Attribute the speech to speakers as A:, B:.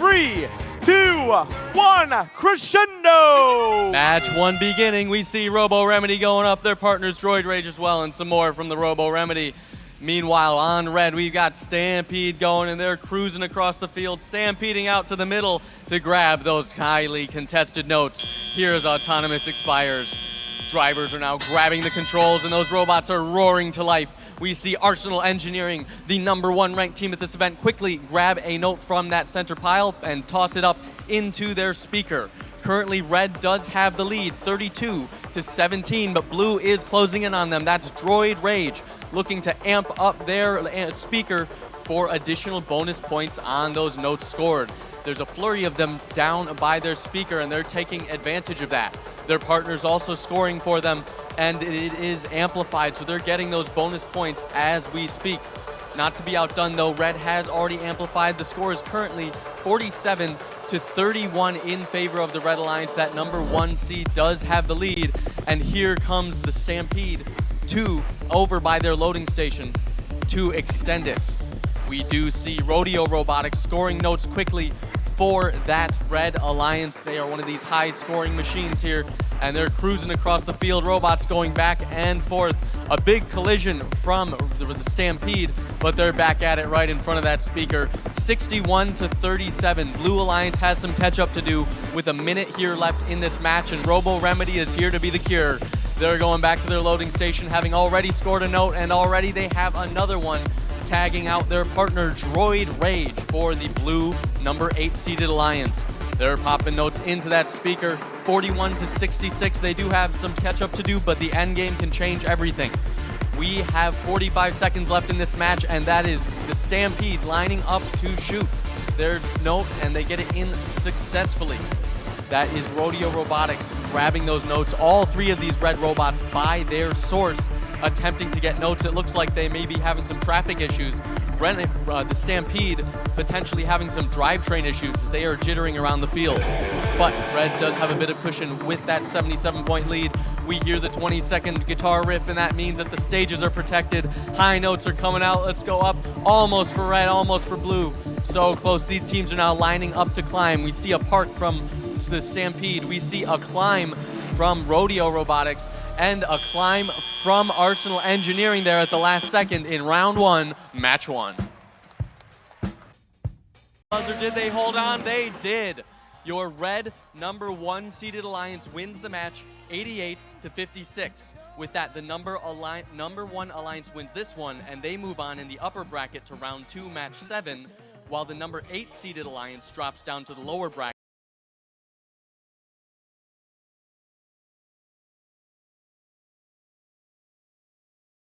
A: 3, 2, 1, crescendo!
B: Match 1 beginning. We see Robo Remedy going up, their partners Droid Rage as well, and some more from the Robo Remedy. Meanwhile, on red, we've got Stampede going, and they're cruising across the field, stampeding out to the middle to grab those highly contested notes. Here's Autonomous Expires. Drivers are now grabbing the controls, and those robots are roaring to life. We see Arsenal Engineering, the #1 ranked team at this event, quickly grab a note from that center pile and toss it up into their speaker. Currently, red does have the lead, 32-17, but blue is closing in on them. That's Droid Rage looking to amp up their speaker for additional bonus points on those notes scored. There's a flurry of them down by their speaker, and they're taking advantage of that. Their partner's also scoring for them, and it is amplified, so they're getting those bonus points as we speak. Not to be outdone, though, red has already amplified. The score is currently 47-31 in favor of the Red Alliance. That #1 seed does have the lead, and here comes the Stampede over by their loading station to extend it. We do see Rodeo Robotics scoring notes quickly for that Red Alliance. They are one of these high-scoring machines here, and they're cruising across the field. Robots going back and forth. A big collision from the Stampede, but they're back at it right in front of that speaker. 61-37. Blue Alliance has some catch-up to do with a minute here left in this match, and Robo Remedy is here to be the cure. They're going back to their loading station, having already scored a note, and already they have another one, tagging out their partner Droid Rage for the blue #8 seeded Alliance. They're popping notes into that speaker, 41-66. They do have some catch up to do, but the end game can change everything. We have 45 seconds left in this match, and that is the Stampede lining up to shoot their note, and they get it in successfully. That is Rodeo Robotics grabbing those notes. All three of these red robots by their source attempting to get notes. It looks like they may be having some traffic issues. The Stampede potentially having some drivetrain issues as they are jittering around the field. But red does have a bit of cushion with that 77-point lead. We hear the 20-second guitar riff, and that means that the stages are protected. High notes are coming out. Let's go up. Almost for red, almost for blue. So close. These teams are now lining up to climb. We see a park from the Stampede. We see a climb from Rodeo Robotics and a climb from Arsenal Engineering there at the last second in round 1, match 1. Buzzer, did they hold on? They did. Your red #1 seeded Alliance wins the match 88-56. With that, the #1 Alliance wins this one, and they move on in the upper bracket to round 2, match 7, while the #8 seeded Alliance drops down to the lower bracket.